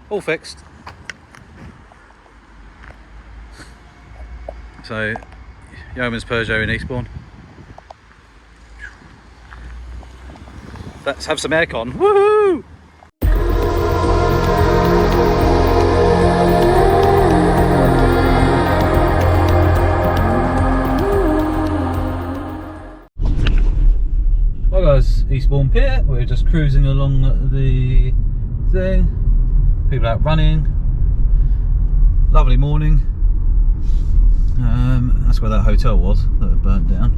all fixed. So, Yeomans Peugeot in Eastbourne. Let's have some aircon. Woohoo! Hi guys, Eastbourne Pier. We're just cruising along the thing. People out running. Lovely morning. That's where that hotel was that had burnt down.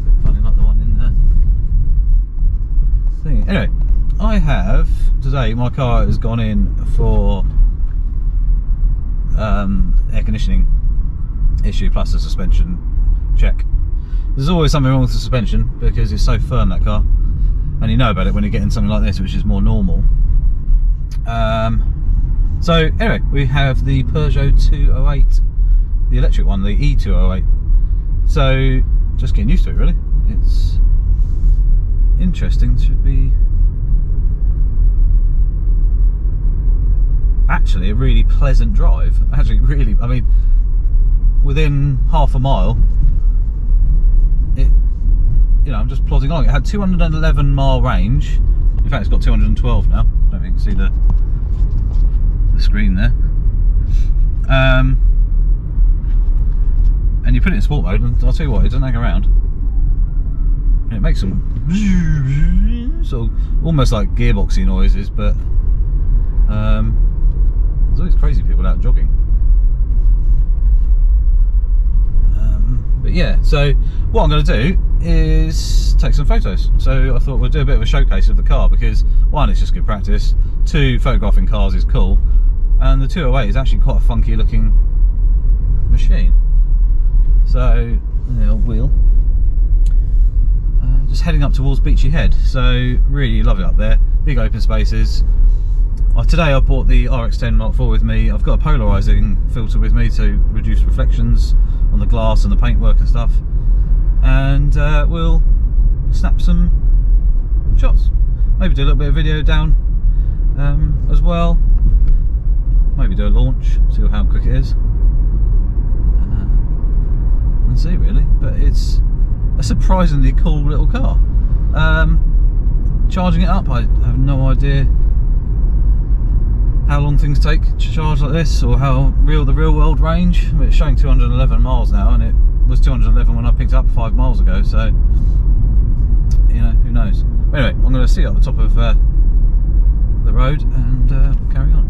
Bit funny, like the one in there. Thing. Anyway, I have today. My car has gone in for air conditioning issue plus a suspension check. There's always something wrong with the suspension because it's so firm, that car, and you know about it when you're getting something like this, which is more normal. So anyway, we have the Peugeot 208, the electric one, the E208. So just getting used to it, really. It's interesting. Should be actually a really pleasant drive. Actually, really, I mean, within half a mile, I'm just plodding along. It had 211 mile range. In fact, it's got 212 now. I don't know if you can see the screen there. And you put it in sport mode, and I'll tell you what, it doesn't hang around. And it makes some sort of almost like gearboxy noises, but there's always crazy people out jogging. But yeah, so what I'm going to do is take some photos. So I thought we'll do a bit of a showcase of the car because one, it's just good practice. Two, photographing cars is cool. And the 208 is actually quite a funky looking machine. So, wheel. Just heading up towards Beachy Head. So really lovely up there. Big open spaces. Today I brought the RX10 Mark IV with me. I've got a polarising filter with me to reduce reflections on the glass and the paintwork and stuff. And we'll snap some shots. Maybe do a little bit of video down as well. Maybe do a launch, see how quick it is. And see really, but it's a surprisingly cool little car. Charging it up, I have no idea how long things take to charge like this, or how real the real world range. I mean, it's showing 211 miles now, and it was 211 when I picked it up 5 miles ago, so who knows. But anyway, I'm going to see it at the top of the road, and we'll carry on.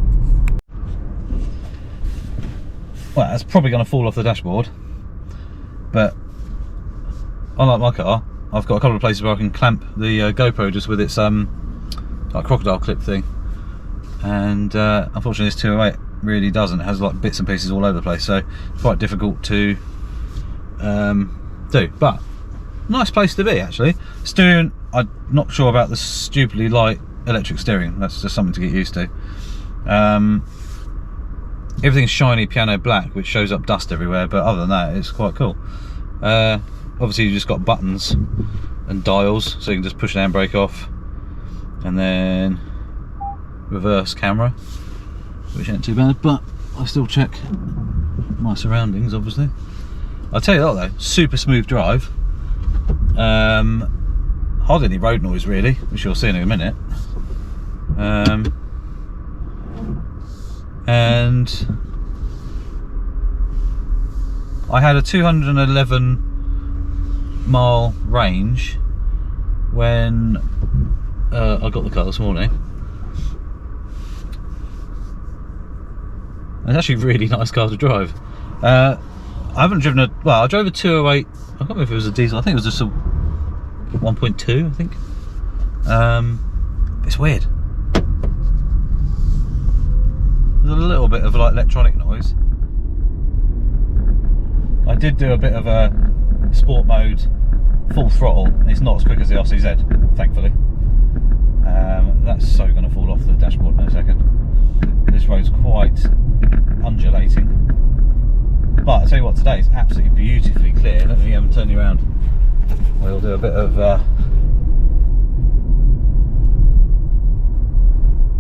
Well, that's probably going to fall off the dashboard, but unlike my car, I've got a couple of places where I can clamp the GoPro just with its like crocodile clip thing. And unfortunately this 208 really doesn't. It has like bits and pieces all over the place, so it's quite difficult to do. But nice place to be, actually. Steering, I'm not sure about the stupidly light electric steering. That's just something to get used to. Everything's shiny piano black, which shows up dust everywhere, but other than that, it's quite cool. Obviously you just got buttons and dials, so you can just push the handbrake off, and then reverse camera, which ain't too bad, but I still check my surroundings, obviously. I'll tell you that though, super smooth drive. Hardly any road noise really, which you'll see in a minute. And I had a 211 mile range when I got the car this morning. It's actually a really nice car to drive. I haven't driven a, well, I drove a 208, I can't remember if it was a diesel, I think it was just a 1.2, I think. It's weird. There's a little bit of like electronic noise. I did do a bit of a sport mode, full throttle. It's not as quick as the RCZ, thankfully. That's so going to fall off the dashboard in a second. This road's quite undulating. But I'll tell you what, today is absolutely beautifully clear. Let me turn you around. We'll do a bit of...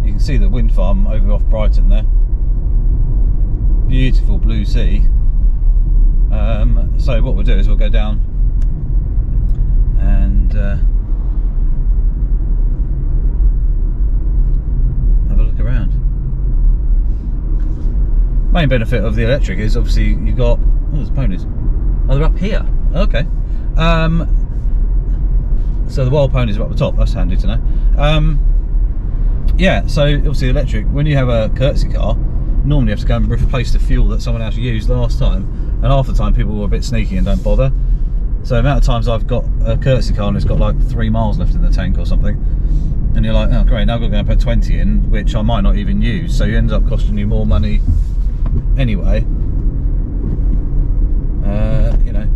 you can see the wind farm over off Brighton there. Beautiful blue sea. So what we'll do is we'll go down and have a look around. Main benefit of the electric is obviously you've got, oh, there's ponies. Oh, they're up here. Okay. So the wild ponies are up the top. That's handy to know. Yeah. So obviously electric. When you have a courtesy car, normally you have to go and replace the fuel that someone else used last time, and half the time people were a bit sneaky and don't bother. So the amount of times I've got a courtesy car and it's got like 3 miles left in the tank or something, and you're like, oh great, now I've got to go and put 20 in, which I might not even use, so you end up costing you more money anyway. You know,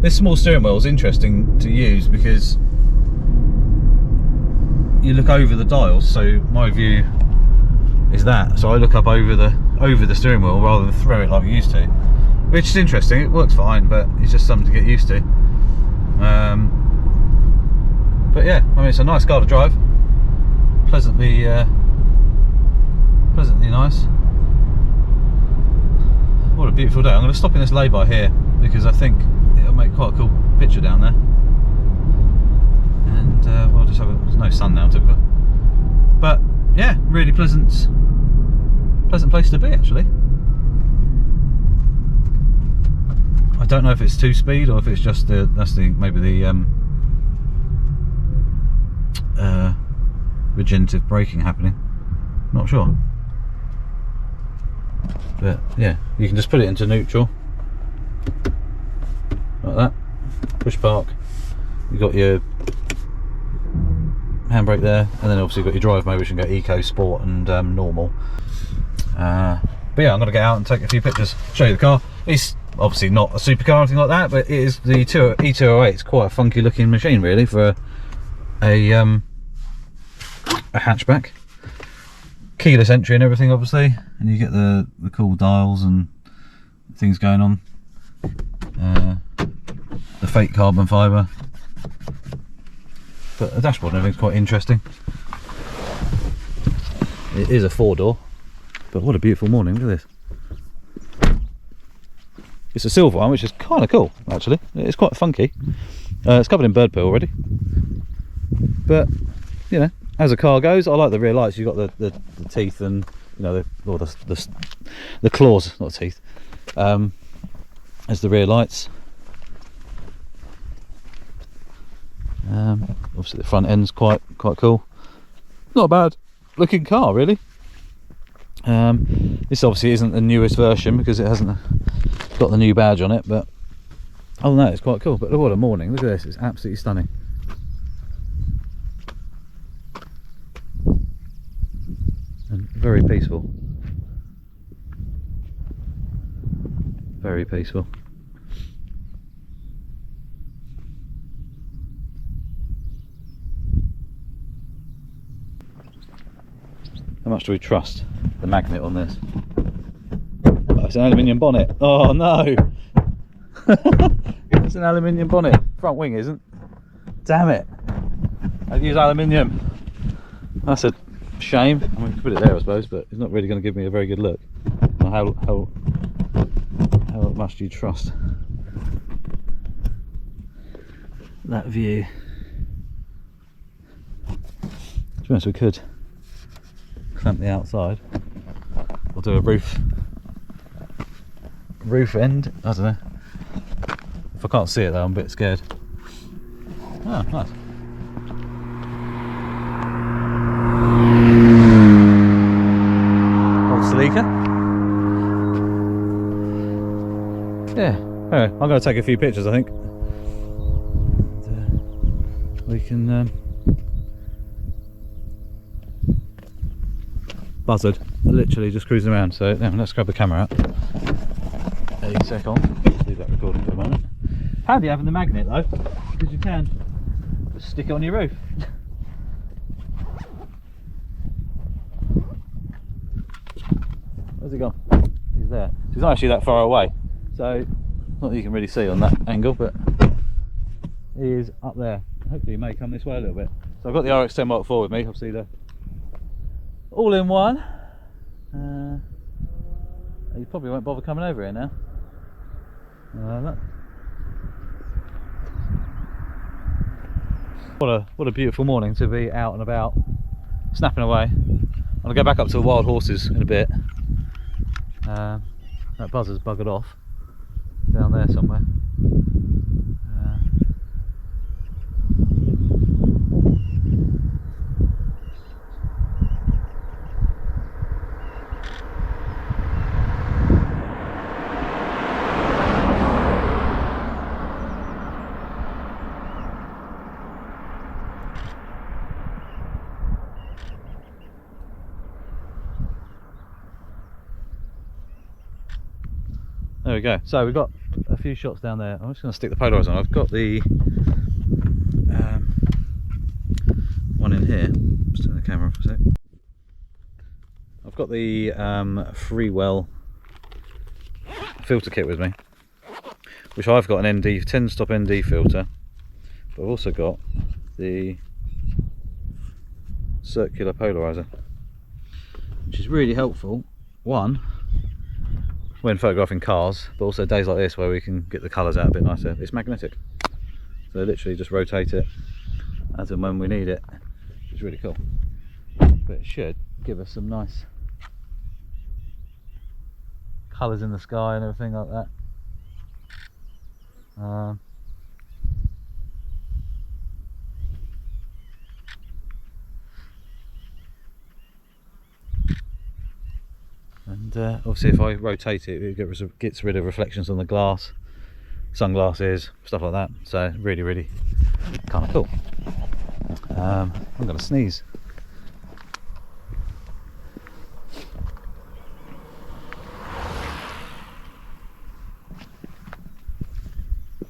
this small steering wheel is interesting to use because you look over the dials, so my view is that, so I look up over the steering wheel rather than throw it like I used to, which is interesting. It works fine, but it's just something to get used to. But yeah, I mean, it's a nice car to drive, pleasantly nice. What a beautiful day. I'm going to stop in this lay-by here because I think it'll make quite a cool picture down there. And we'll just have there's no sun now typically, but yeah, really pleasant place to be actually. I don't know if it's 2-speed or if it's just maybe the regenerative braking happening. Not sure. But yeah, you can just put it into neutral like that. Push park. You've got your handbrake there, and then obviously you've got your drive mode, which can go eco, sport, and normal. But yeah, I'm going to get out and take a few pictures, show you the car. It's obviously not a supercar or anything like that, but it is the E208. It's quite a funky looking machine really for a hatchback. Keyless entry and everything obviously, and you get the cool dials and things going on. The fake carbon fibre, but the dashboard and everything's quite interesting. It is a 4-door, but what a beautiful morning. Look at this. It's a silver one, which is kind of cool actually. It's quite funky. It's covered in bird poo already, but you know, as a car goes, I like the rear lights. You've got the teeth and, you know, the claws, not teeth, as the rear lights. Obviously the front end's quite cool. Not a bad looking car really. This obviously isn't the newest version because it hasn't got the new badge on it, but other than that it's quite cool. But look, what a morning. Look at this, it's absolutely stunning. And very peaceful. Very peaceful. How much do we trust the magnet on this? Oh, it's an aluminium bonnet. Oh no! It's an aluminium bonnet. Front wing isn't. Damn it! I'd use aluminium. That's a shame. I mean, you could put it there I suppose, but it's not really going to give me a very good look. How much do you trust that view? To be honest, we could clamp the outside. We'll do a roof end. I don't know. If I can't see it though, I'm a bit scared. Oh, nice. Yeah, anyway, I'm going to take a few pictures I think. And, we can buzzard, literally just cruising around, so yeah, let's grab the camera out. A sec on, let's leave that recording for a moment. Handy having the magnet though, because you can just stick it on your roof. Where's he gone? He's there. He's not actually that far away, so not that you can really see on that angle, but he is up there. Hopefully he may come this way a little bit. So I've got the RX-10 Mark IV with me, obviously the all in one. You probably won't bother coming over here now. Look. What a beautiful morning to be out and about, snapping away. I'm gonna go back up to the wild horses in a bit. That buzzer's buggered off down there somewhere. There we go. So we've got a few shots down there. I'm just going to stick the polarizer on. I've got the one in here. Just turn the camera off for a sec. I've got the Freewell filter kit with me, which I've got an ND 10 stop ND filter, but I've also got the circular polarizer, which is really helpful. One, when photographing cars, but also days like this where we can get the colours out a bit nicer. It's magnetic, so literally just rotate it as and when we need it. It's really cool, but it should give us some nice colours in the sky and everything like that. And obviously if I rotate it, it gets rid of reflections on the glass, sunglasses, stuff like that. So really kind of cool. I'm going to sneeze.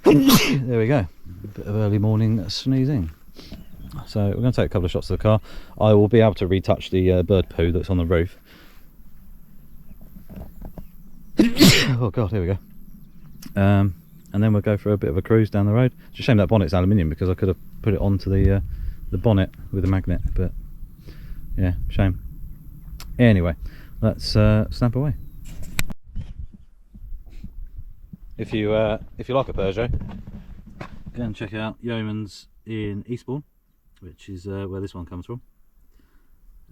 There we go, a bit of early morning sneezing. So we're going to take a couple of shots of the car. I will be able to retouch the bird poo that's on the roof. Oh god, here we go. And then we'll go for a bit of a cruise down the road. It's a shame that bonnet's aluminium, because I could have put it onto the bonnet with a magnet, but yeah, shame. Anyway, let's snap away. If you like a Peugeot, go and check out Yeomans in Eastbourne, which is where this one comes from,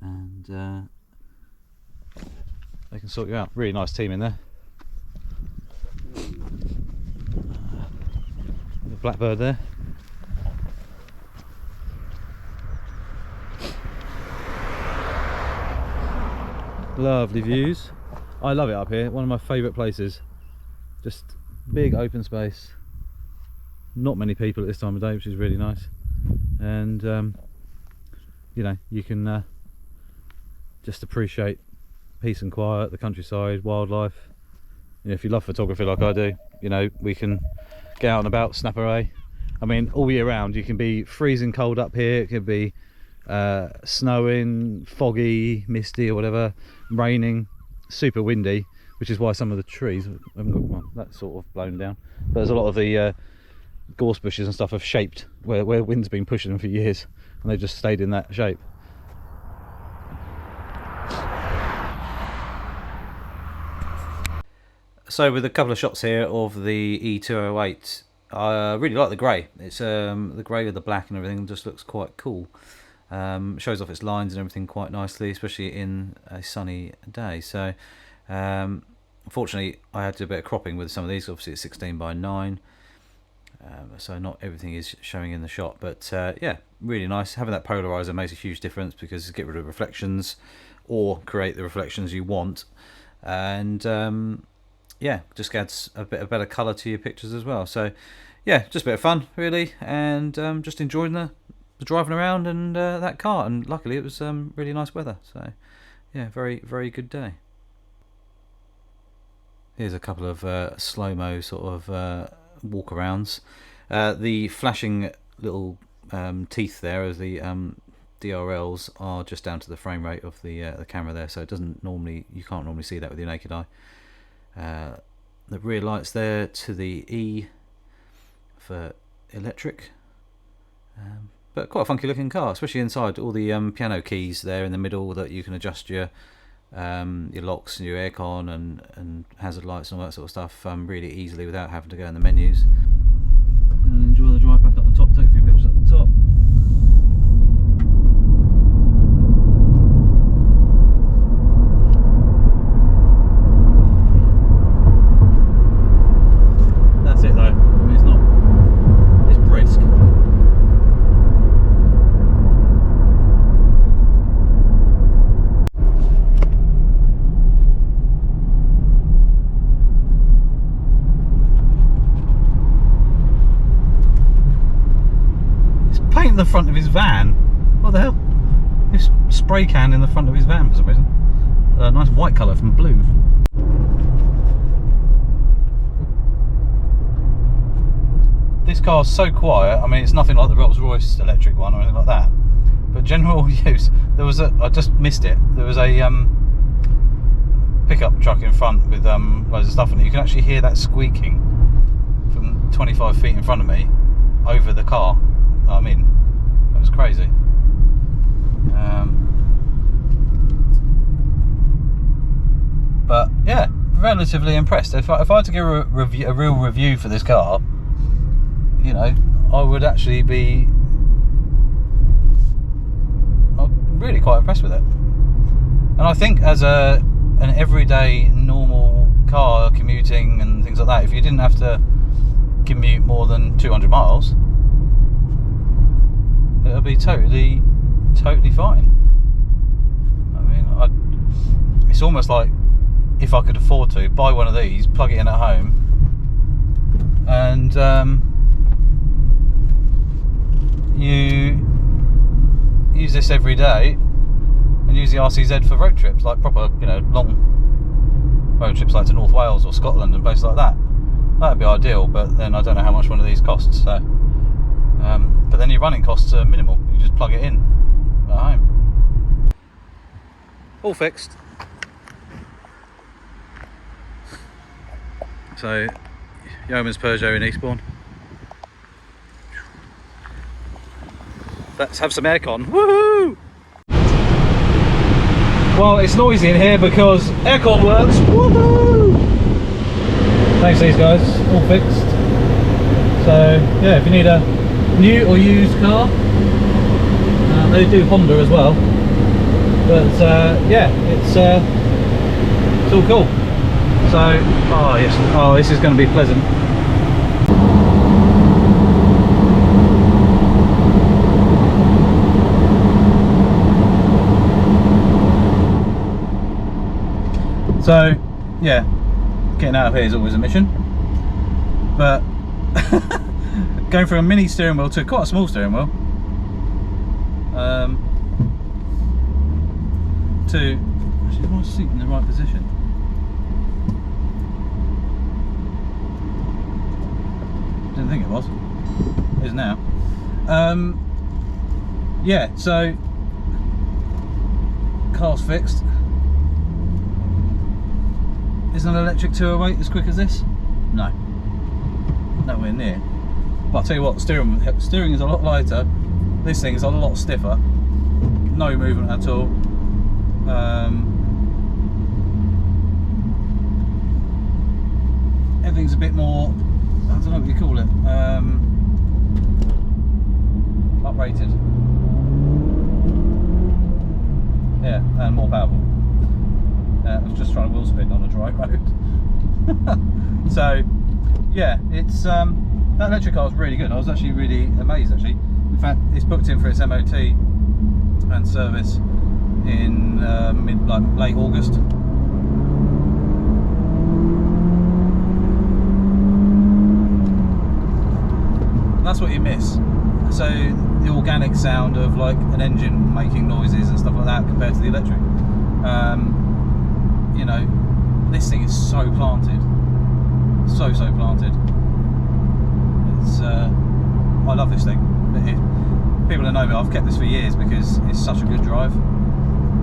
and they can sort you out. Really nice team in there. The blackbird there. Lovely views. I love it up here. One of my favourite places. Just big open space. Not many people at this time of day, which is really nice. And you know, you can just appreciate peace and quiet, the countryside, wildlife. You know, if you love photography like I do, you know, we can get out and about, snap away. I mean, all year round you can be freezing cold up here, it could be snowing, foggy, misty or whatever, raining, super windy, which is why some of the trees haven't got, well, that's sort of blown down, but there's a lot of the gorse bushes and stuff have shaped where wind's been pushing them for years, and they've just stayed in that shape. So with a couple of shots here of the E208, I really like the grey. It's the grey with the black and everything just looks quite cool. Shows off its lines and everything quite nicely, especially in a sunny day. So unfortunately I had to do a bit of cropping with some of these. Obviously it's 16:9, so not everything is showing in the shot, but yeah, really nice. Having that polarizer makes a huge difference, because you get rid of reflections or create the reflections you want, and yeah, just adds a bit of better colour to your pictures as well. So yeah, just a bit of fun really, and just enjoying the driving around and that car, and luckily it was really nice weather, so yeah, very good day. Here's a couple of slow-mo sort of walkarounds. The flashing little teeth there of the DRLs are just down to the frame rate of the camera there, so it doesn't normally, you can't normally see that with your naked eye. The rear lights there to the E for electric. But quite a funky looking car, especially inside. All the piano keys there in the middle that you can adjust your locks and your aircon and hazard lights and all that sort of stuff really easily without having to go in the menus. And enjoy the drive back up the top, take a few pictures up the top. That's it though, I mean, it's brisk. Paint the front of his van. What the hell? This spray can in the front of his van for some reason. A nice white colour from blue. This car's so quiet. I mean, it's nothing like the Rolls-Royce electric one or anything like that. But general use, I just missed it. There was a pickup truck in front with loads of stuff in it. You can actually hear that squeaking from 25 feet in front of me over the car I'm in. That was crazy. But yeah, relatively impressed. If I had to give a real review for this car, you know, I would actually be really quite impressed with it. And I think as an everyday normal car commuting and things like that, if you didn't have to commute more than 200 miles, it'll be totally fine. I mean, it's almost like if I could afford to buy one of these, plug it in at home, and you use this every day, and use the RCZ for road trips, like proper, you know, long road trips, like to North Wales or Scotland and places like that. That'd be ideal, but then I don't know how much one of these costs. So. But then your running costs are minimal. You just plug it in at home. All fixed. So, Yeomans Peugeot in Eastbourne. Let's have some aircon. Woohoo! Well, it's noisy in here because aircon works. Woohoo! Thanks to these guys. All fixed. So, yeah, if you need a new or used car, they do Honda as well, but yeah, it's all cool. So oh yes, oh, this is going to be pleasant. So yeah, getting out of here is always a mission, but going from a mini steering wheel to quite a small steering wheel, to actually, is my seat in the right position? Didn't think it was. It is now. Yeah, so car's fixed. Is an electric 208 as quick as this? No, nowhere near. But I'll tell you what, steering is a lot lighter. This thing is a lot stiffer. No movement at all. Everything's a bit more, I don't know what you call it, uprated. Yeah, and more powerful. I was just trying to wheel spin on a dry road. So, yeah, it's that electric car is really good. I was actually really amazed actually. In fact, it's booked in for its MOT and service in late August. And that's what you miss. So the organic sound of like an engine making noises and stuff like that compared to the electric. You know, this thing is so planted, so planted. It's I love this thing. People that know me, I've kept this for years because it's such a good drive.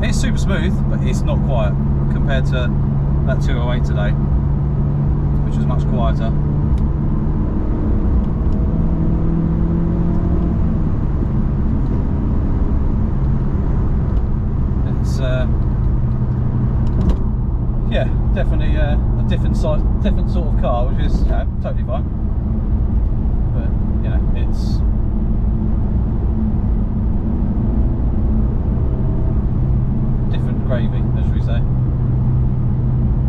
It's super smooth, but it's not quiet compared to that 208 today, which was much quieter. And 1 yeah, definitely a different size, different sort of car, which is totally fine. But you know, it's different gravy, as we say.